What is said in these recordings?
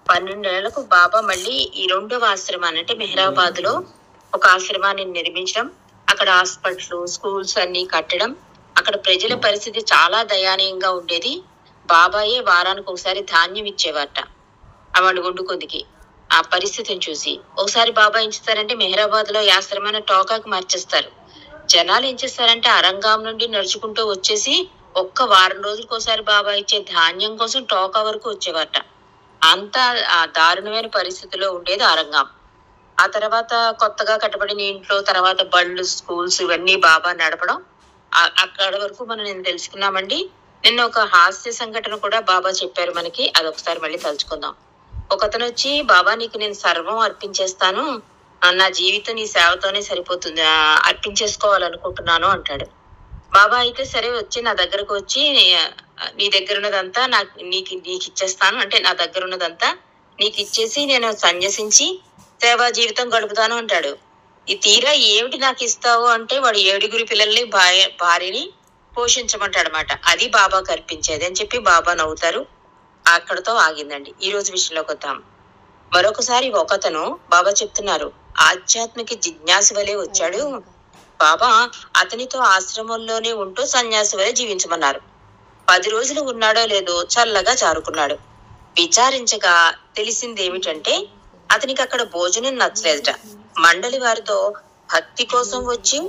12 ఏళ్లకు బాబా మళ్ళీ ఈ రెండవ ఆశ్రమాన్ని అంటే మెహరాబాద్ లో ఒక ఆశ్రమాన్ని నిర్మించడం, అక్కడ హాస్పిటల్, స్కూల్స్ అన్ని కట్టడం. అక్కడ ప్రజల పరిస్థితి చాలా దయానీయంగా ఉండేది. బాబాయే వారానికి ఒకసారి ధాన్యం ఇచ్చేవారట వాళ్ళు వండుకొందికి. ఆ పరిస్థితిని చూసి ఒకసారి బాబా ఏం చేస్తారంటే మెహరాబాద్ లో ఈ ఆశ్రమాన్ని టోకాకి మార్చేస్తారు. జనాలు ఏం చేస్తారంటే అరంగాం నుండి నడుచుకుంటూ వచ్చేసి ఒక్క వారం రోజులకోసారి బాబా ఇచ్చే ధాన్యం కోసం టోకా వరకు వచ్చేవారట. అంత దారుణమైన పరిస్థితిలో ఉండేది అరంగాం. ఆ తర్వాత కొత్తగా కట్టబడిన ఇంట్లో తర్వాత బళ్ళు, స్కూల్స్ ఇవన్నీ బాబా నడపడం. అక్కడ వరకు నేను తెలుసుకున్నామండి. నిన్న ఒక హాస్య సంఘటన కూడా బాబా చెప్పారు మనకి. అదొకసారి మళ్ళీ తలుచుకుందాం. ఒకతను వచ్చి, బాబా నీకు నేను సర్వం అర్పించేస్తాను, నా జీవితం నీ సేవతోనే సరిపోతుంది, అర్పించేసుకోవాలనుకుంటున్నాను అంటాడు. బాబా అయితే సరే వచ్చి నా దగ్గరకు వచ్చి నీ దగ్గర ఉన్నదంతా నీకు ఇచ్చేస్తాను, అంటే నా దగ్గర ఉన్నదంతా నీకు ఇచ్చేసి నేను సన్యసించి సేవా జీవితం గడుపుతాను అంటాడు. ఈ తీరా ఏమిటి నాకు ఇస్తావు అంటే వాడు 7 పిల్లల్ని భార్యని పోషించమంటాడనమాట. అది బాబాకు అర్పించేది అని చెప్పి బాబా నవ్వుతారు. అక్కడతో ఆగిందండి. ఈ రోజు విషయంలోకి వద్దాం. మరొకసారి ఒకతను బాబా చెప్తున్నారు, ఆధ్యాత్మిక జిజ్ఞాసు వలె వచ్చాడు. బాబా అతనితో ఆశ్రమంలోనే ఉంటూ సన్యాసి వలె జీవించమన్నారు. 10 రోజులు ఉన్నాడో లేదో చల్లగా జారుకున్నాడు. విచారించగా తెలిసిందేమిటంటే అతనికి అక్కడ భోజనం నచ్చలేదట. మండలి వారితో భక్తి కోసం వచ్చి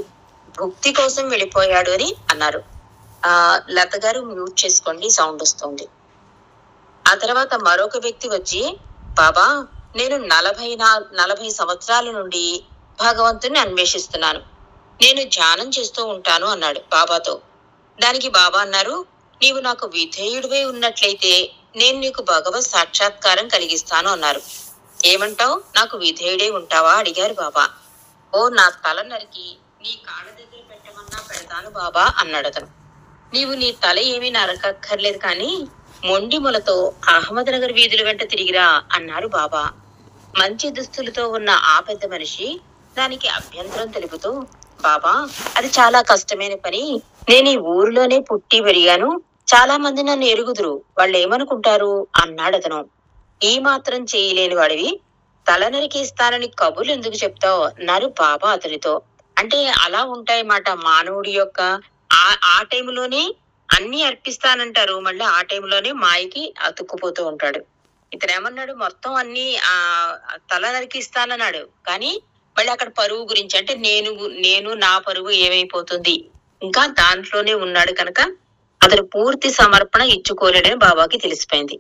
భుక్తి కోసం వెళ్ళిపోయాడు అని అన్నారు. లత గారు మ్యూట్ చేసుకోండి, సౌండ్ వస్తుంది. ఆ తర్వాత మరొక వ్యక్తి వచ్చి, బాబా నేను 40 సంవత్సరాల నుండి భగవంతుని అన్వేషిస్తున్నాను, నేను ధ్యానం చేస్తూ ఉంటాను అన్నాడు బాబాతో. దానికి బాబా అన్నారు, నీవు నాకు విధేయుడివై ఉన్నట్లయితే నేను నీకు భగవత్ సాక్షాత్కారం కలిగిస్తాను అన్నారు. ఏమంటావు, నాకు విధేయుడే ఉంటావా అడిగారు బాబా. ఓ నా తల నరికి నీ కాళ్ళ దగ్గర పెట్టమన్నా పెడతాను బాబా అన్నాడు అతను. నీవు నీ తల ఏమీ నరకక్కర్లేదు, కానీ మొండి మొలతో అహ్మద్ నగర్ వీధుల వెంట తిరిగిరా అన్నారు బాబా. మంచి దుస్తులతో ఉన్న ఆ పెద్ద మనిషి దానికి అభ్యంతరం తెలుపుతూ, బాబా అది చాలా కష్టమైన పని, నేను ఈ ఊరిలోనే పుట్టి పెరిగాను, చాలా మంది నన్ను ఎరుగుదురు, వాళ్ళు ఏమనుకుంటారు అన్నాడు అతను. ఈ మాత్రం చేయలేని వాడివి తల నరికేస్తానని కబుర్లు ఎందుకు చెప్తావు అన్నారు బాబా అతనితో. అంటే అలా ఉంటాయన్నమాట మానవుడి యొక్క ఆ టైంలోనే అన్ని అర్పిస్తానంటారు, మళ్ళీ ఆ టైంలోనే మాయకి అతుక్కుపోతూ ఉంటాడు. ఇతను ఏమన్నాడు, మొత్తం అన్ని తల నరికిస్తానన్నాడు, కానీ మళ్ళీ అక్కడ పరువు గురించి అంటే నేను నా పరువు ఏమైపోతుంది ఇంకా దాంట్లోనే ఉన్నాడు కనుక అతను పూర్తి సమర్పణ ఇచ్చుకోలేడని బాబాకి తెలిసిపోయింది.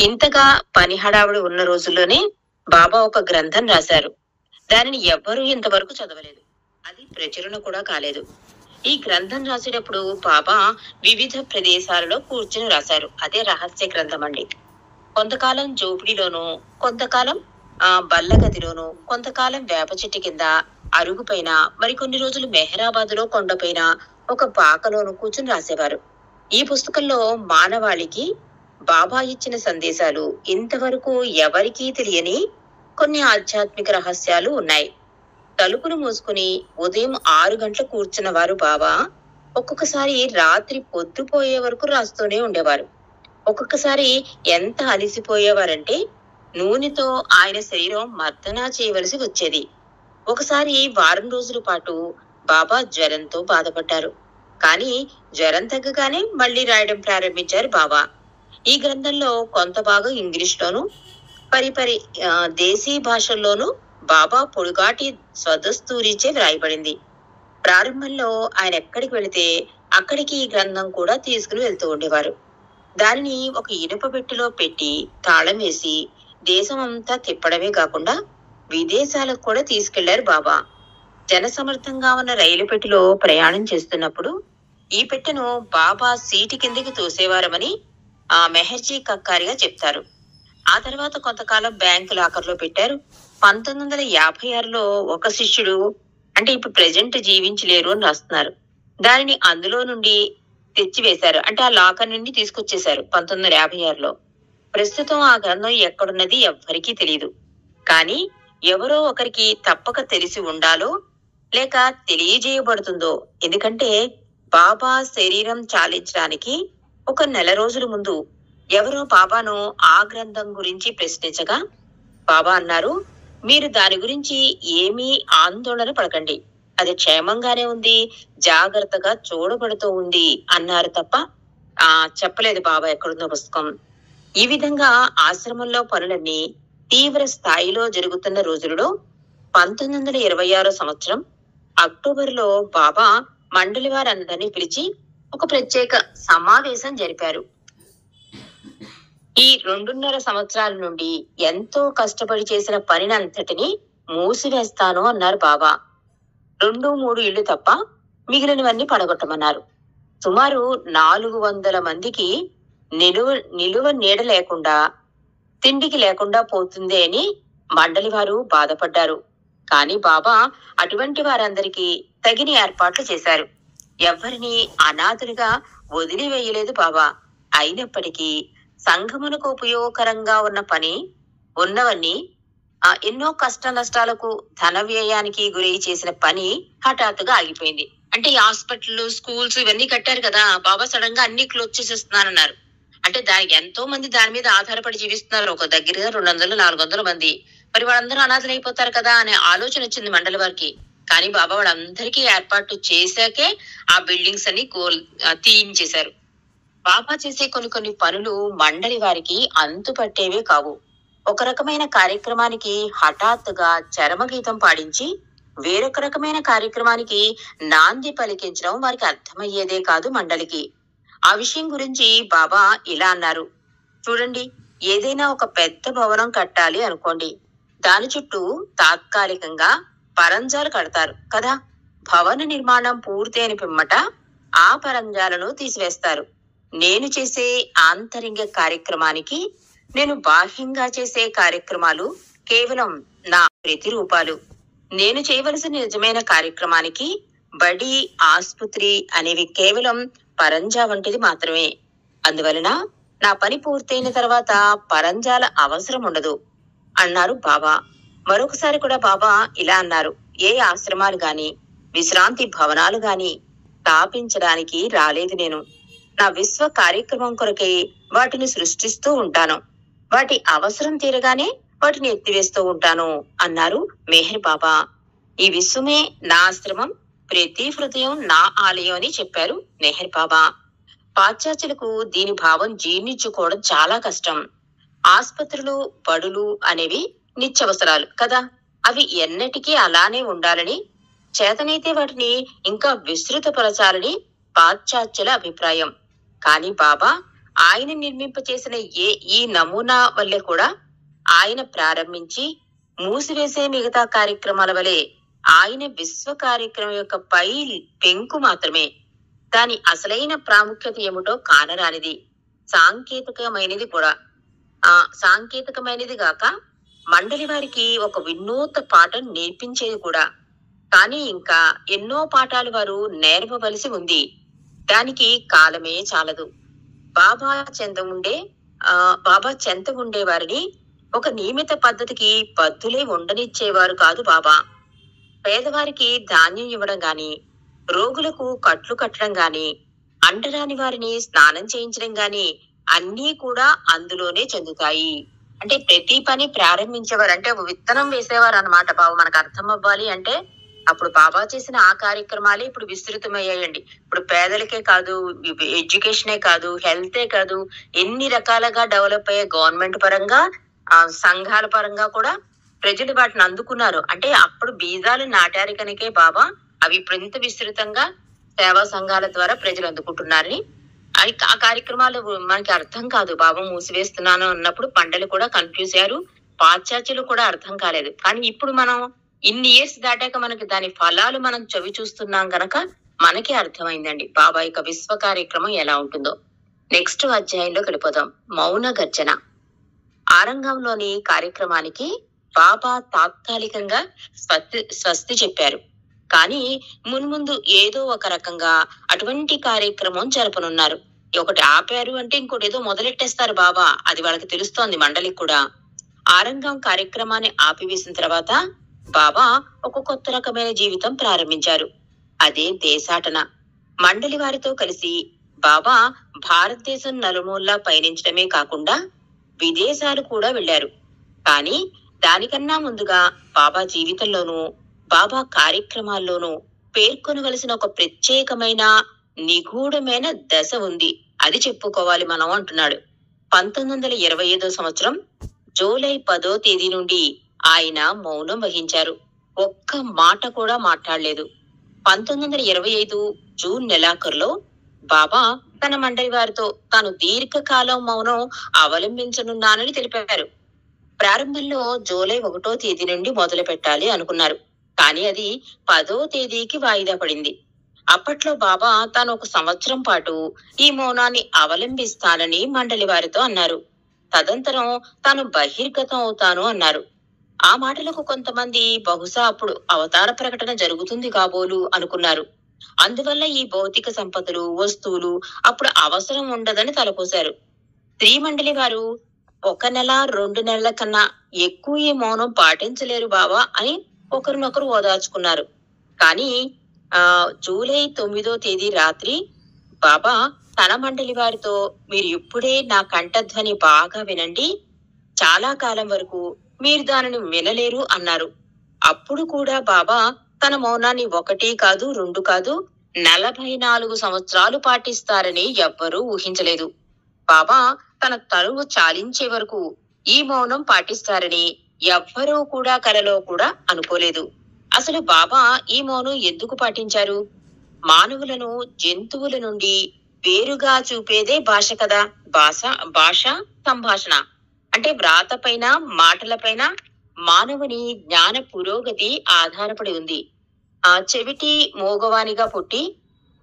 ఇంతగా పని హడావుడి ఉన్న రోజుల్లోనే బాబా ఒక గ్రంథం రాశారు. దానిని ఎవ్వరూ ఇంతవరకు చదవలేదు, అది ప్రచురణ కూడా కాలేదు. ఈ గ్రంథం రాసేటప్పుడు బాబా వివిధ ప్రదేశాలలో కూర్చుని రాశారు. అదే రహస్య గ్రంథం అండి. కొంతకాలం జోపిడిలోను, కొంతకాలం బల్లగదిలోను, కొంతకాలం వేప చెట్టు కింద అరుగుపైన, మరికొన్ని రోజులు మెహరాబాద్ లో కొండపైన ఒక పాకలోను కూర్చుని రాసేవారు. ఈ పుస్తకంలో మానవాళికి బాబా ఇచ్చిన సందేశాలు ఇంతవరకు ఎవరికీ తెలియని కొన్ని ఆధ్యాత్మిక రహస్యాలు ఉన్నాయి. తలుపులు మూసుకుని ఉదయం 6 గంటలు కూర్చున్న వారు బాబా ఒక్కొక్కసారి రాత్రి పొద్దుపోయే వరకు రాస్తూనే ఉండేవారు. ఒక్కొక్కసారి ఎంత అలిసిపోయేవారంటే నూనెతో ఆయన శరీరం మర్దనా చేయవలసి వచ్చేది. ఒకసారి వారం రోజుల పాటు బాబా జ్వరంతో బాధపడ్డారు. కానీ జ్వరం తగ్గగానే మళ్ళీ రాయడం ప్రారంభించారు బాబా. ఈ గ్రంథంలో కొంత భాగం ఇంగ్లీష్లోను, పరిపరి దేశీ భాషల్లోనూ బాబా పొడుగాటి స్వదస్తూరిచే వ్రాయబడింది. ప్రారంభంలో ఆయన ఎక్కడికి వెళితే అక్కడికి ఈ గ్రంథం కూడా తీసుకుని వెళ్తూ ఉండేవారు. దానిని ఒక ఇనుప పెట్టెలో పెట్టి తాళం వేసి దేశం అంతా తిప్పడమే కాకుండా విదేశాలకు కూడా తీసుకెళ్లారు బాబా. జనసమర్థంగా ఉన్న రైలు పెట్టెలో ప్రయాణం చేస్తున్నప్పుడు ఈ పెట్టెను బాబా సీటు కిందకి తోసేవారమని మెహర్జీ కక్కారిగా చెప్తారు. ఆ తర్వాత కొంతకాలం బ్యాంకు లాకర్లో పెట్టారు. 1956లో ఒక శిష్యుడు, అంటే ఇప్పుడు ప్రెజెంట్ జీవించలేరు అని రాస్తున్నారు, దానిని అందులో నుండి తెచ్చివేశారు, అంటే ఆ లాకర్ నుండి తీసుకొచ్చేశారు 1956లో. ప్రస్తుతం ఆ గ్రంథం ఎక్కడున్నది ఎవ్వరికీ తెలియదు. కానీ ఎవరో ఒకరికి తప్పక తెలిసి ఉండాలో లేక తెలియజేయబడుతుందో. ఎందుకంటే బాబా శరీరం చాలించడానికి ఒక నెల రోజుల ముందు ఎవరో బాబాను ఆ గ్రంథం గురించి ప్రశ్నించగా బాబా అన్నారు, మీరు దాని గురించి ఏమీ ఆందోళన పడకండి, అది క్షేమంగానే ఉంది, జాగ్రత్తగా చూడబడుతూ ఉంది అన్నారు తప్ప చెప్పలేదు బాబా ఎక్కడుందో పుస్తకం. ఈ విధంగా ఆశ్రమంలో పనులన్నీ తీవ్ర స్థాయిలో జరుగుతున్న రోజులలో 1926 సంవత్సరం అక్టోబర్లో బాబా మండలి వారందరినీ పిలిచి ఒక ప్రత్యేక సమావేశం జరిపారు. ఈ 2.5 సంవత్సరాల నుండి ఎంతో కష్టపడి చేసిన పనినంతటిని మూసివేస్తాను అన్నారు బాబా. 2-3 ఇళ్లు తప్ప మిగిలినవన్నీ పడగొట్టమన్నారు. సుమారు 400 మందికి నిలువ నీడ లేకుండా, తిండికి లేకుండా పోతుంది అని మండలి వారు బాధపడ్డారు. కానీ బాబా అటువంటి వారందరికీ తగిన ఏర్పాట్లు చేశారు. ఎవరిని అనాథులుగా వదిలివేయలేదు బాబా. అయినప్పటికీ సంఘమునకు ఉపయోగకరంగా ఉన్న పని ఉన్నవన్నీ ఎన్నో కష్ట నష్టాలకు ధన వ్యయానికి గురై చేసిన పని హఠాత్తుగా ఆగిపోయింది. అంటే ఈ హాస్పిటల్, స్కూల్స్ ఇవన్నీ కట్టారు కదా, బాబా సడన్ గా అన్ని క్లోజ్ చేసేస్తున్నారన్నారు. అంటే దానికి ఎంతో మంది దాని మీద ఆధారపడి జీవిస్తున్నారు, ఒక దగ్గరగా 200-400 మంది. మరి వాళ్ళందరూ అనాథలు అయిపోతారు కదా అనే ఆలోచన వచ్చింది మండలి వారికి. కానీ బాబా వాళ్ళందరికీ ఏర్పాటు చేశాకే ఆ బిల్డింగ్స్ అన్ని తీయించేశారు. బాబా చేసే కొన్ని పనులు మండలి వారికి అంతుపట్టేవే కావు. ఒక రకమైన కార్యక్రమానికి హఠాత్తుగా చరమగీతం పాడించి వేరొక రకమైన కార్యక్రమానికి నాంది పలికించడం వారికి అర్థమయ్యేదే కాదు మండలికి. ఆ విషయం గురించి బాబా ఇలా అన్నారు, చూడండి, ఏదైనా ఒక పెద్ద భవనం కట్టాలి అనుకోండి, దాని చుట్టూ తాత్కాలికంగా పరంజాలు కడతారు కదా. భవన నిర్మాణం పూర్తి అయిన పిమ్మట ఆ పరంజాలను తీసివేస్తారు. నేను చేసే ఆంతరింగ కార్యక్రమానికి, నేను బాహ్యంగా చేసే కార్యక్రమాలు కేవలం నా ప్రతిరూపాలు. నేను చేయవలసిన నిజమైన కార్యక్రమానికి బడి, ఆసుపత్రి అనేవి కేవలం పరంజా వంటిది మాత్రమే. అందువలన నా పని పూర్తయిన తర్వాత పరంజాల అవసరం ఉండదు అన్నారు బాబా. మరొకసారి కూడా బాబా ఇలా అన్నారు, ఏ ఆశ్రమాలు గాని విశ్రాంతి భవనాలు గాని స్థాపించడానికి రాలేదు నేను. నా విశ్వ కార్యక్రమం కొరకై వాటిని సృష్టిస్తూ ఉంటాను. వాటి అవసరం తీరగానే వాటిని ఎత్తివేస్తూ ఉంటాను అన్నారు మెహర్ బాబా. ఈ విశ్వమే నా ఆశ్రమం, ప్రతి హృదయం నా ఆలయం అని చెప్పారు మెహర్ బాబా. పాశ్చాత్యులకు దీని భావం జీర్ణించుకోవడం చాలా కష్టం. ఆసుపత్రులు, బడులు అనేవి నిత్యవసరాలు కదా, అవి ఎన్నటికీ అలానే ఉండాలని, చేతనైతే వాటిని ఇంకా విస్తృతపరచాలని పాశ్చాత్యుల అభిప్రాయం. కానీ బాబా ఆయన నిర్మింపచేసిన ఈ నమూనా వల్లే కూడా ఆయన ప్రారంభించి మూసివేసే మిగతా కార్యక్రమాల వలె ఆయన విశ్వ కార్యక్రమం యొక్క పై పెంకు మాత్రమే. దాని అసలైన ప్రాముఖ్యత ఏమిటో కానరానిది, సాంకేతికమైనది కూడా. సాంకేతికమైనది గాక మండలి వారికి ఒక వినూత్న పాఠం నేర్పించేది కూడా. కానీ ఇంకా ఎన్నో పాఠాలు వారు నేర్పవలసి ఉంది. దానికి కాలమే చాలదు. బాబా చెంత ఉండే వారిని ఒక నియమిత పద్ధతికి బద్దులే ఉండనిచ్చేవారు కాదు బాబా. పేదవారికి ధాన్యం ఇవ్వడం గాని, రోగులకు కట్లు కట్టడం గాని, అంటరాని వారిని స్నానం చేయించడం గాని అన్నీ కూడా అందులోనే చెందుతాయి. అంటే ప్రతి పని ప్రారంభించేవారు, అంటే విత్తనం వేసేవారు అన్నమాట. బాబు మనకు అర్థం అవ్వాలి అంటే అప్పుడు బాబా చేసిన ఆ కార్యక్రమాలే ఇప్పుడు విస్తృతమయ్యాయండి. ఇప్పుడు పేదలకే కాదు, ఎడ్యుకేషనే కాదు, హెల్తే కాదు, ఎన్ని రకాలుగా డెవలప్ అయ్యే గవర్నమెంట్ పరంగా, సంఘాల పరంగా కూడా ప్రజలు వాటిని అందుకున్నారు. అంటే అప్పుడు బీజాలు నాటారు కనుకే బాబా అవి ఇప్పుడు ఇంత విస్తృతంగా సేవా సంఘాల ద్వారా ప్రజలు అందుకుంటున్నారని. ఆ కార్యక్రమాలు మనకి అర్థం కాదు. బాబా మూసివేస్తున్నాను అన్నప్పుడు పండలు కూడా కన్ఫ్యూజ్ అయ్యారు, పాశ్చాత్యులు కూడా అర్థం కాలేదు. కానీ ఇప్పుడు మనం ఇన్ని ఇయర్స్ దాటాక మనకి దాని ఫలాలు మనం చవి చూస్తున్నాం గనక మనకి అర్థమైందండి బాబా యొక్క విశ్వ కార్యక్రమం ఎలా ఉంటుందో. నెక్స్ట్ అధ్యాయంలో వెళ్ళిపోదాం. మౌన గర్జన. ఆరంగంలోని కార్యక్రమానికి బాబా తాత్కాలికంగా స్వస్తి చెప్పారు. కానీ మున్ముందు ఏదో ఒక రకంగా అటువంటి కార్యక్రమం జరపనున్నారు. ఒకటి ఆపారు అంటే ఇంకోటి ఏదో మొదలెట్టేస్తారు బాబా, అది వాళ్ళకి తెలుస్తోంది మండలికి కూడా. ఆరంగం కార్యక్రమాన్ని ఆపివేసిన తర్వాత బాబా ఒక కొత్త రకమైన జీవితం ప్రారంభించారు. అదే దేశాటన. మండలి వారితో కలిసి బాబా భారతదేశం నలుమూలలా పయనించడమే కాకుండా విదేశాలు కూడా వెళ్లారు. కానీ దానికన్నా ముందుగా బాబా జీవితంలోనూ బాబా కార్యక్రమాల్లోనూ పేర్కొనవలసిన ఒక ప్రత్యేకమైన నిగూఢమైన దశ ఉంది, అది చెప్పుకోవాలి మనం అంటున్నాడు. 1925 సంవత్సరం జూలై 10వ తేదీ నుండి ఆయన మౌనం వహించారు. ఒక్క మాట కూడా మాట్లాడలేదు. 1925 జూన్ నెలాఖరులో బాబా తన మండలి వారితో తాను దీర్ఘకాలం మౌనం అవలంబించనున్నానని తెలిపారు. ప్రారంభంలో జూలై 1వ తేదీ నుండి మొదలు పెట్టాలి అనుకున్నారు. కానీ అది 10వ తేదీకి వాయిదా పడింది. అప్పట్లో బాబా తాను 1 సంవత్సరం పాటు ఈ మౌనాన్ని అవలంబిస్తానని మండలి వారితో అన్నారు. తదంతరం తాను బహిర్గతం అవుతాను అన్నారు. ఆ మాటలకు కొంతమంది బహుశా అప్పుడు అవతార ప్రకటన జరుగుతుంది కాబోలు అనుకున్నారు. అందువల్ల ఈ భౌతిక సంపదలు, వస్తువులు అప్పుడు అవసరం ఉండదని తలపోశారు. స్త్రీ మండలి వారు 1 నెల 2 నెలల కన్నా ఎక్కువ ఈ మౌనం పాటించలేరు బావా అని ఒకరినొకరు ఓదార్చుకున్నారు. కానీ జూలై 9వ తేదీ రాత్రి బాబా తన మండలి వారితో, మీరు ఇప్పుడే నా కంఠధ్వని బాగా వినండి, చాలా కాలం వరకు మీరు దానిని వినలేరు అన్నారు. అప్పుడు కూడా బాబా తన మౌనాన్ని 1 కాదు 2 కాదు 44 సంవత్సరాలు పాటిస్తారని ఎవ్వరూ ఊహించలేదు. బాబా తన తనువు చాలించే వరకు ఈ మౌనం పాటిస్తారని ఎవ్వరూ కూడా కలలో కూడా అనుకోలేదు. అసలు బాబా ఈ మౌనం ఎందుకు పాటించారు? మానవులను జంతువుల నుండి వేరుగా చూపేదే భాష కదా. భాష సంభాషణ అంటే వ్రాతపైన, మాటలపైన మానవుని జ్ఞాన పురోగతి ఆధారపడి ఉంది. చెవిటి మోగవానిగా పుట్టి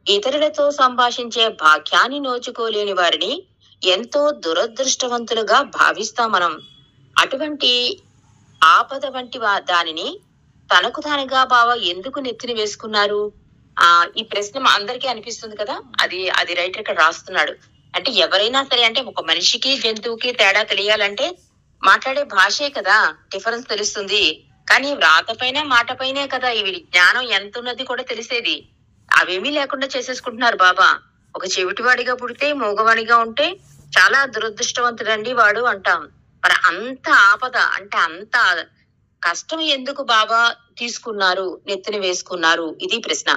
ఇతరులతో సంభాషించే భాగ్యాన్ని నోచుకోలేని వారిని ఎంతో దురదృష్టవంతులుగా భావిస్తాం మనం. అటువంటి ఆపద వంటి దానిని తనకు తానుగా బాబా ఎందుకు నెత్తిని వేసుకున్నారు? ఈ ప్రశ్న అందరికీ అనిపిస్తుంది కదా. అది రైటర్ ఇక్కడ రాస్తున్నాడు. అంటే ఎవరైనా సరే, అంటే ఒక మనిషికి జంతువుకి తేడా తెలియాలంటే మాట్లాడే భాషే కదా డిఫరెన్స్ తెలుస్తుంది. కానీ వ్రాత పైన, మాట పైనే కదా ఇవి జ్ఞానం ఎంత ఉన్నది కూడా తెలిసేది. అవేమీ లేకుండా చేసేసుకుంటున్నారు బాబా. ఒక చెవిటివాడిగా పుడితే, మూగవాడిగా ఉంటే చాలా దురదృష్టవంతుడండి వాడు అంటాం. మరి అంత ఆపద, అంటే అంత కష్టం ఎందుకు బాబా తీసుకున్నారు, నెత్తిన వేసుకున్నారు? ఇది ప్రశ్న.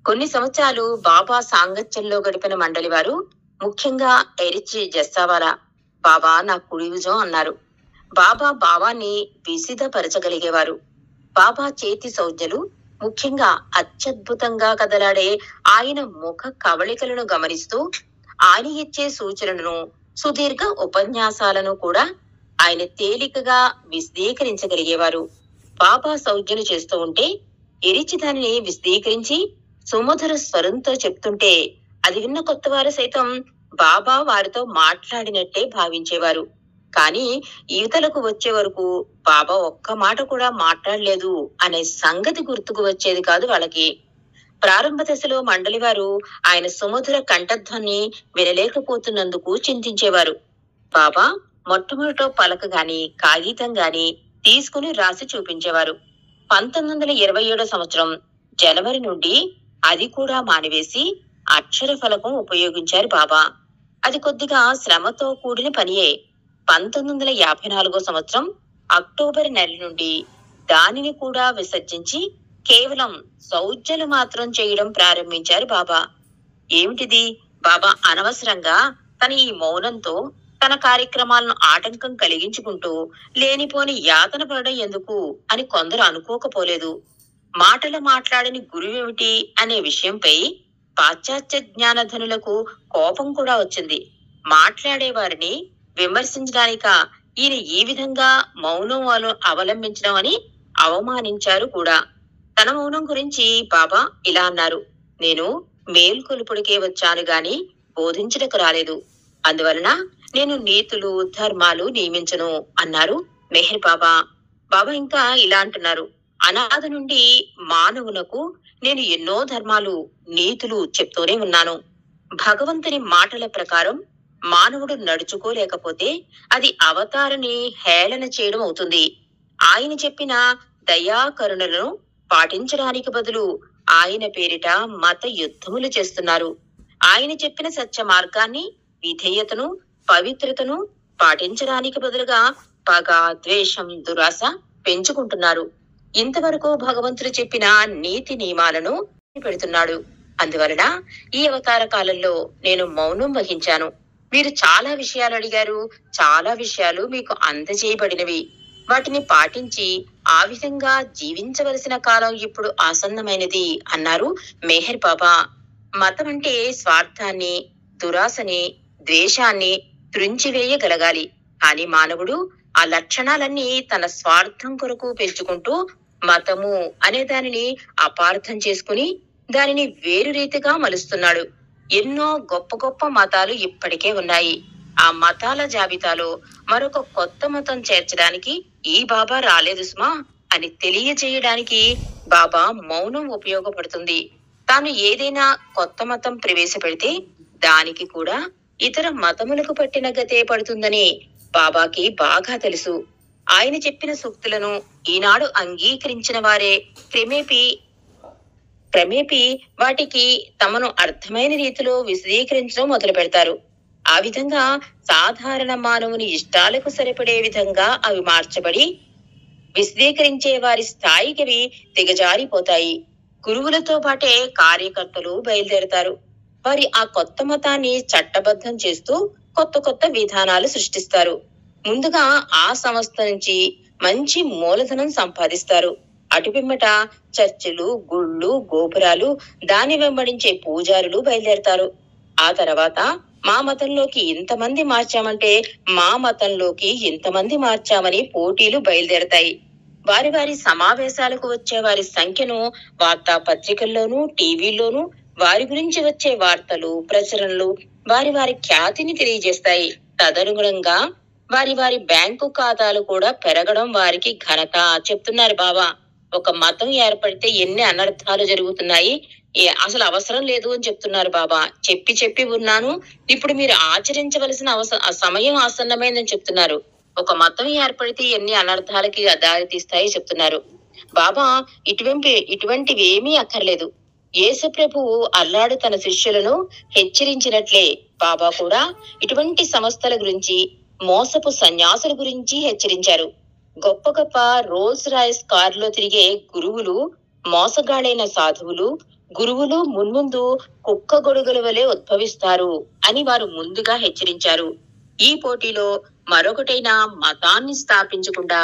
కొన్ని సంవత్సరాలు బాబా సాంగత్యంలో గడిపిన మండలి వారు, ముఖ్యంగా ఎరిచి జస్సావాలా బాబా నా కుడిభుజం అన్నారు. బాబా భావాన్ని విసిదపరచగలిగేవారు. బాబా చేతి సౌజ్ఞలు, ముఖ్యంగా అత్యద్భుతంగా కదలాడే ఆయన ముఖ కవళికలను గమనిస్తూ ఆయన ఇచ్చే సూచనలను, సుదీర్ఘ ఉపన్యాసాలను కూడా ఆయన తేలికగా విశదీకరించగలిగేవారు. బాబా సౌజ్ఞలు చేస్తూ ఉంటే ఎరిచి దానిని విశదీకరించి సుమధుర స్వరంతో చెప్తుంటే అది విన్న కొత్తవారు సైతం బాబా వారితో మాట్లాడినట్టే భావించేవారు. కానీ యువతలకు వచ్చే వరకు బాబా ఒక్క మాట కూడా మాట్లాడలేదు అనే సంగతి గుర్తుకు వచ్చేది కాదు వాళ్ళకి. ప్రారంభ దశలో మండలి వారు ఆయన సుమధుర కంఠధ్వని వినలేకపోతున్నందుకు చింతించేవారు. బాబా మొట్టమొదట పలక గాని, కాగితం గాని తీసుకుని రాసి చూపించేవారు. 1927 సంవత్సరం జనవరి నుండి అది కూడా మానివేసి అక్షర ఫలకం ఉపయోగించారు బాబా. అది కొద్దిగా శ్రమతో కూడిన పనియే. 1954 సంవత్సరం అక్టోబర్ నెల నుండి దానిని కూడా విసర్జించి కేవలం సౌజ్ఞలు మాత్రం చేయడం ప్రారంభించారు బాబా. ఏమిటిది? బాబా అనవసరంగా తన ఈ మౌనంతో తన కార్యక్రమాలను ఆటంకం కలిగించుకుంటూ లేనిపోని యాతన పడడం ఎందుకు అని కొందరు అనుకోకపోలేదు. మాట్లాడని గురువేమిటి అనే విషయంపై పాశ్చాత్య జ్ఞానధనులకు కోపం కూడా వచ్చింది. మాట్లాడే వారిని విమర్శించడానిక ఈయన ఈ విధంగా మౌనం అవలంబించడం అని అవమానించారు కూడా. తన మౌనం గురించి బాబా ఇలా అన్నారు: నేను మేల్కొలుపుడికే వచ్చాను గాని బోధించడానికి రాలేదు. అందువలన నేను నీతులు, ధర్మాలు నియమించను అన్నారు మెహర్ బాబా. బాబా ఇంకా ఇలా అంటున్నారు: అనాథ నుండి మానవునకు నేను ఎన్నో ధర్మాలు, నీతులు చెప్తూనే ఉన్నాను. భగవంతుని మాటల ప్రకారం మానవుడు నడుచుకోలేకపోతే అది అవతారని హేళన చేయడం అవుతుంది. ఆయన చెప్పిన దయా కరుణలను పాటించడానికి బదులు ఆయన పేరిట మత యుద్ధములు చేస్తున్నారు. ఆయన చెప్పిన సత్య మార్గాన్ని, విధేయతను, పవిత్రతను పాటించడానికి బదులుగా పగ, ద్వేషం, దురాశ పెంచుకుంటున్నారు. ఇంతవరకు భగవంతుడు చెప్పిన నీతి నియమాలను పెడుతున్నాడు. అందువలన ఈ అవతార కాలంలో నేను మౌనం వహించాను. మీరు చాలా విషయాలు అడిగారు, చాలా విషయాలు మీకు అందజేయబడినవి. వాటిని పాటించి ఆ విధంగా జీవించవలసిన కాలం ఇప్పుడు ఆసన్నమైనది అన్నారు మెహర్ బాబా. మతం అంటే స్వార్థాన్ని, దురాశని, ద్వేషాన్ని త్రుంచివేయగలగాలి. కానీ మానవుడు ఆ లక్షణాలన్నీ తన స్వార్థం కొరకు పెంచుకుంటూ మతము అనే దానిని అపార్థం చేసుకుని దానిని వేరు రీతిగా మలుస్తున్నాడు. ఎన్నో గొప్ప గొప్ప మతాలు ఇప్పటికే ఉన్నాయి. ఆ మతాల జాబితాలో మరొక కొత్త మతం చేర్చడానికి ఈ బాబా రాలేదు సుమా అని తెలియజేయడానికి బాబా మౌనం ఉపయోగపడుతుంది. తాను ఏదైనా కొత్త మతం ప్రవేశపెడితే దానికి కూడా ఇతర మతములకు పట్టిన గతే పడుతుందని బాబాకి బాగా తెలుసు. ఆయన చెప్పిన సూక్తులను ఈనాడు అంగీకరించిన వారే క్రమేపీ వాటికి తమను అర్థమైన రీతిలో విశదీకరించడం మొదలు పెడతారు. ఆ విధంగా సాధారణ మానవుని ఇష్టాలకు సరిపడే విధంగా అవి మార్చబడి విశదీకరించే వారి స్థాయికి అవి దిగజారిపోతాయి. గురువులతో పాటే కార్యకర్తలు బయలుదేరతారు. వారి ఆ కొత్త మతాన్ని చట్టబద్ధం చేస్తూ కొత్త కొత్త విధానాలు సృష్టిస్తారు. ముందుగా ఆ సంస్థ నుంచి మంచి మూలధనం సంపాదిస్తారు. అటుపిమ్మట చర్చిలు, గుళ్ళు, గోపురాలు, దాని వెంబడించే పూజారులు బయలుదేరతారు. ఆ తర్వాత మా మతంలోకి ఇంతమంది మార్చామంటే మా మతంలోకి ఇంతమంది మార్చామని పోటీలు బయలుదేరతాయి. వారి వారి సమావేశాలకు వచ్చే వారి సంఖ్యను వార్తా పత్రికల్లోనూ, టీవీల్లోనూ వారి గురించి వచ్చే వార్తలు, ప్రచురణలు వారి వారి ఖ్యాతిని తెలియజేస్తాయి. తదనుగుణంగా వారి వారి బ్యాంకు ఖాతాలు కూడా పెరగడం వారికి ఘనత చెప్తున్నారు బాబా. ఒక మతం ఏర్పడితే ఎన్ని అనర్థాలు జరుగుతున్నాయి, అసలు అవసరం లేదు అని చెప్తున్నారు బాబా. చెప్పి ఉన్నాను, ఇప్పుడు మీరు ఆచరించవలసిన సమయం ఆసన్నమైందని చెప్తున్నారు. ఒక మతం ఏర్పడితే ఎన్ని అనర్థాలకి దారి తీస్తాయి చెప్తున్నారు బాబా. ఇటువంటివి ఏమీ అక్కర్లేదు. యేసు ప్రభువు అల్లాడు తన శిష్యులను హెచ్చరించినట్లే బాబా కూడా ఇటువంటి సంస్థల గురించి, మోసపు సన్యాసుల గురించి హెచ్చరించారు. గొప్ప గొప్ప రోల్స్ రాయిస్ కారులో తిరిగే గురువులు మోసగాడైన సాధువులు, గురువులు మున్ముందు కుక్క గొడుగుల వలె ఉద్భవిస్తారు అని వారు ముందుగా హెచ్చరించారు. ఈ పోటీలో మరొకటైన మతాన్ని స్థాపించకుండా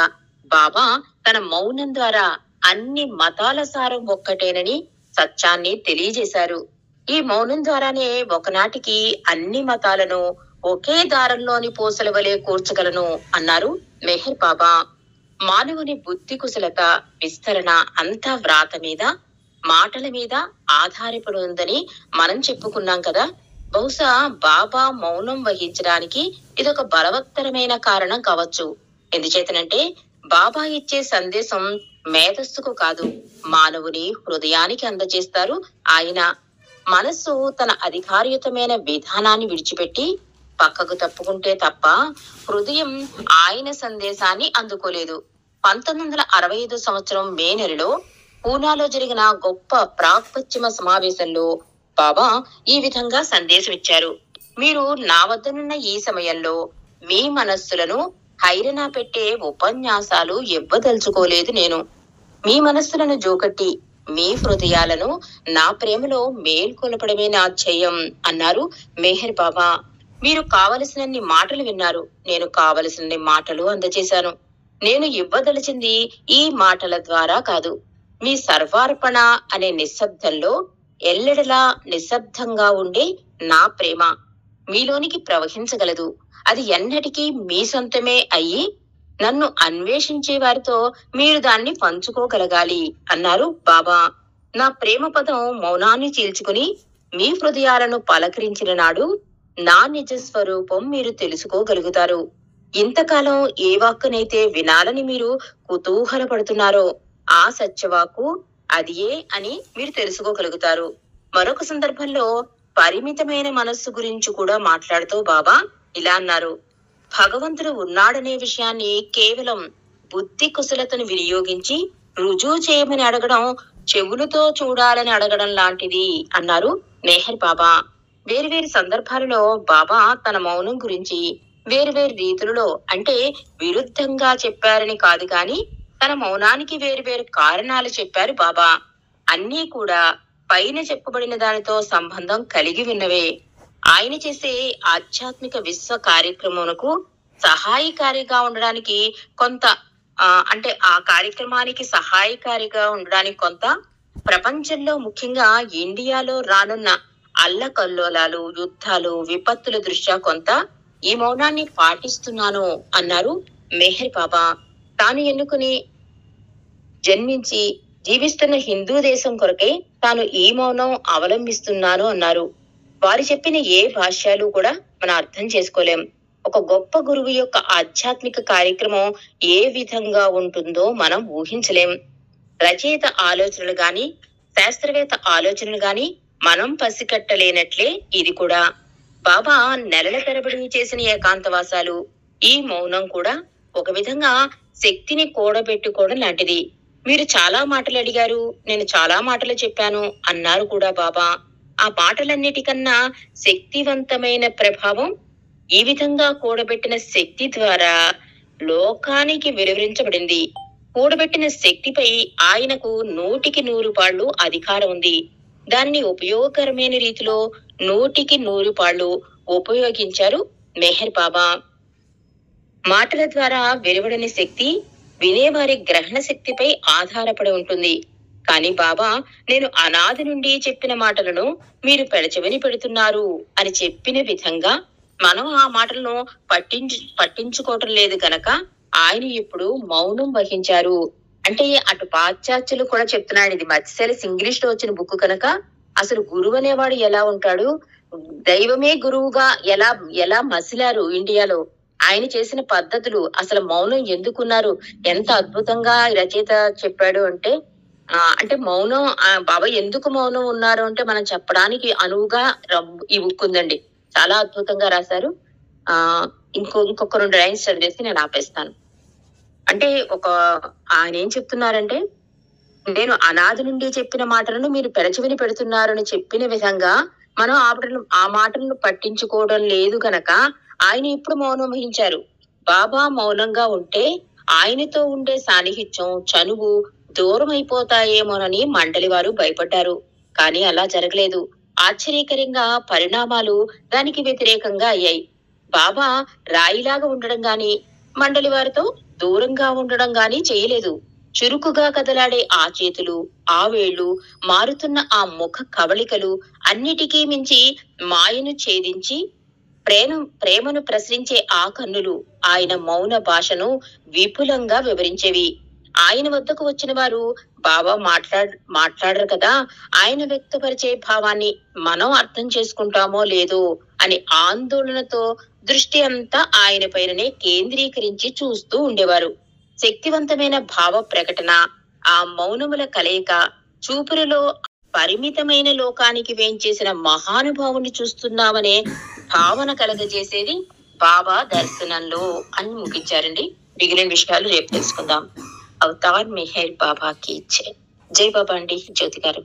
బాబా తన మౌనం ద్వారా అన్ని మతాల సారం ఒక్కటేనని సత్యాన్ని తెలియజేశారు. ఈ మౌనం ద్వారానే ఒకనాటికి అన్ని మతాలను ఒకే దారంలోని పూసల వలె కూర్చగలను అన్నారు మెహర్ బాబా. మానవుని బుద్ధి కుశలత, విస్తరణ అంతా వ్రాత మీద, మాటల మీద ఆధారపడి ఉందని మనం చెప్పుకున్నాం కదా. బహుశా బాబా మౌనం వహించడానికి ఇదొక బలవత్తరమైన కారణం కావచ్చు. ఎందుచేతనంటే బాబా ఇచ్చే సందేశం మేధస్సుకు కాదు, మానవుని హృదయానికి అందజేస్తారు ఆయన. మనస్సు తన అధికారయుతమైన విధానాన్ని విడిచిపెట్టి పక్కకు తప్పుకుంటే తప్ప హృదయం ఆయన సందేశాన్ని అందుకోలేదు. 1965 సంవత్సరం మే నెలలో పూనాలో జరిగిన గొప్ప ప్రాక్పశ్చిమ సమావేశంలో బాబా ఈ విధంగా సందేశం ఇచ్చారు. మీరు నా వద్దనున్న ఈ సమయంలో మీ మనస్సులను హైరనా పెట్టే ఉపన్యాసాలు ఇవ్వదలుచుకోలేదు. నేను మీ మనస్సులను జోకట్టి మీ హృదయాలను నా ప్రేమలో మేల్కొలపడమే నా ధ్యేయం అన్నారు మెహర్ బాబా. మీరు కావలసినన్ని మాటలు విన్నారు, నేను కావలసినన్ని మాటలు అందజేశాను. నేను ఇవ్వదలిచింది ఈ మాటల ద్వారా కాదు, మీ సర్వార్పణ అనే నిశ్శబ్దంలో ఎల్లెడలా నిశ్శబ్దంగా ఉండే నా ప్రేమ మీలోనికి ప్రవహించగలదు. అది ఎన్నటికీ మీ సొంతమే అయ్యి నన్ను అన్వేషించే వారితో మీరు దాన్ని పంచుకోగలగాలి అన్నారు బాబా. నా ప్రేమ పదం మౌనాన్ని చీల్చుకుని మీ హృదయాలను పలకరించిన నాడు నా నిజ స్వరూపం మీరు తెలుసుకోగలుగుతారు. ఇంతకాలం ఏ వాక్కునైతే వినాలని మీరు కుతూహలపడుతున్నారో ఆ సత్యవాకు అదియే అని మీరు తెలుసుకోగలుగుతారు. మరొక సందర్భంలో పరిమితమైన మనస్సు గురించి కూడా మాట్లాడుతూ బాబా ఇలా అన్నారు: భగవంతుడు ఉన్నాడనే విషయాన్ని కేవలం బుద్ధి కుశలతను వినియోగించి రుజువు చేయమని అడగడం చెవులతో చూడాలని అడగడం లాంటిది అన్నారు మెహర్ బాబా. వేరువేరు సందర్భాలలో బాబా తన మౌనం గురించి వేరువేరు రీతులలో అంటే విరుద్ధంగా చెప్పారని కాదు గాని తన మౌనానికి వేరువేరు కారణాలు చెప్పారు బాబా. అన్నీ కూడా పైన చెప్పబడిన దానితో సంబంధం కలిగి ఉన్నవే. ఆయన చేసే ఆధ్యాత్మిక విశ్వ కార్యక్రమమునకు సహాయకారిగా ఉండడానికి కొంత అంటే ఆ కార్యక్రమానికి సహాయకారిగా ఉండడానికి కొంత, ప్రపంచంలో ముఖ్యంగా ఇండియాలో రానున్న అల్లకల్లోలాలు, యుద్ధాలు, విపత్తుల దృష్ట్యా కొంత ఈ మౌనాన్ని పాటిస్తున్నాను అన్నారు మెహర్ బాబా. తాను ఎన్నుకుని జన్మించి జీవిస్తున్న హిందూ దేశం కొరకే తాను ఈ మౌనం అవలంబిస్తున్నాను అన్నారు. వారు చెప్పిన ఏ భాష్యాలు కూడా మనం అర్థం చేసుకోలేం. ఒక గొప్ప గురువు యొక్క ఆధ్యాత్మిక కార్యక్రమం ఏ విధంగా ఉంటుందో మనం ఊహించలేం. రచయిత ఆలోచనలు గాని శాస్త్రవేత్త ఆలోచనలు గాని మనం పసికట్టలేనట్లే ఇది కూడా. బాబా నెలల తరబడి చేసిన ఏకాంతవాసాలు, ఈ మౌనం కూడా ఒక విధంగా శక్తిని కూడబెట్టుకోవడం లాంటిది. మీరు చాలా మాటలు అడిగారు, నేను చాలా మాటలు చెప్పాను అన్నారు కూడా బాబా. ఆ మాటలన్నిటికన్నా శక్తివంతమైన ప్రభావం ఈ విధంగా కూడబెట్టిన శక్తి ద్వారా లోకానికి వెలువరించబడింది. కూడబెట్టిన శక్తిపై ఆయనకు 100కి 100 అధికారం ఉంది. దాన్ని ఉపయోగకరమైన రీతిలో 100కి 100 ఉపయోగించారు మెహర్ బాబా. మాటల ద్వారా వెలువడని శక్తి వినేవారి గ్రహణ శక్తిపై ఆధారపడి ఉంటుంది. కానీ బాబా నేను అనాది నుండి చెప్పిన మాటలను మీరు పెడచెవిని పెడుతున్నారు అని చెప్పిన విధంగా మనం ఆ మాటలను పట్టించుకోవటం లేదు గనక ఆయన ఇప్పుడు మౌనం వహించారు. అంటే అటు పాశ్చాత్యులు కూడా చెప్తున్నాడు, ఇది మత్స్యలిస్ ఇంగ్లీష్ లో వచ్చిన బుక్ కనుక అసలు గురువు అనేవాడు ఎలా ఉంటాడు, దైవమే గురువుగా ఎలా ఎలా మసిలారు ఇండియాలో, ఆయన చేసిన పద్ధతులు, అసలు మౌనం ఎందుకున్నారు, ఎంత అద్భుతంగా రచయిత చెప్పాడు అంటే అంటే మౌనం బాబా ఎందుకు మౌనం ఉన్నారు అంటే మనం చెప్పడానికి అనువుగా ఈ బుక్ ఉందండి. చాలా అద్భుతంగా రాశారు. ఇంకొక 2 లైన్స్ చదివేసి నేను ఆపేస్తాను. అంటే ఆయన ఏం చెప్తున్నారంటే, నేను అనాది నుండి చెప్పిన మాటలను మీరు పెడచెవిని పెడుతున్నారని చెప్పిన విధంగా మనం ఆ మాటలను పట్టించుకోవడం లేదు గనక ఆయన ఇప్పుడు మౌనం వహించారు. బాబా మౌనంగా ఉంటే ఆయనతో ఉండే సాన్నిహిత్యం, చనువు దూరం అయిపోతాయేమోనని మండలి వారు భయపడ్డారు. కానీ అలా జరగలేదు. ఆశ్చర్యకరంగా పరిణామాలు దానికి వ్యతిరేకంగా అయ్యాయి. బాబా రాయిలాగా ఉండడం గాని మండలి వారితో దూరంగా ఉండడం గాని చేయలేదు. చురుకుగా కదలాడే ఆ చేతులు, ఆ వేళ్లు, మారుతున్న ఆ ముఖ కవళికలు అన్నిటికీ మించి మాయను ఛేదించి ప్రేమను ప్రసరించే ఆ కన్నులు ఆయన మౌన భాషను విపులంగా వివరించేవి. ఆయన వద్దకు వచ్చిన వారు బాబా మాట్లాడరు కదా, ఆయన వ్యక్తపరిచే భావాన్ని మనం అర్థం చేసుకుంటామో లేదో అని ఆందోళనతో దృష్టి అంతా ఆయన పైననే కేంద్రీకరించి చూస్తూ ఉండేవారు. శక్తివంతమైన భావ ప్రకటన, ఆ మౌనముల కలయిక, చూపులలో పరిమితమైన లోకానికి వేంచేసిన మహానుభావుని చూస్తున్నామనే భావన కలగజేసేది బాబా దర్శనంలో అని ముగించారండి. మిగిలిన విషయాలు రేపు తెలుసుకుందాం. అవతార్ మెహర్ బాబా కి జై. జై బాబా అండి. జ్యోతి గారు.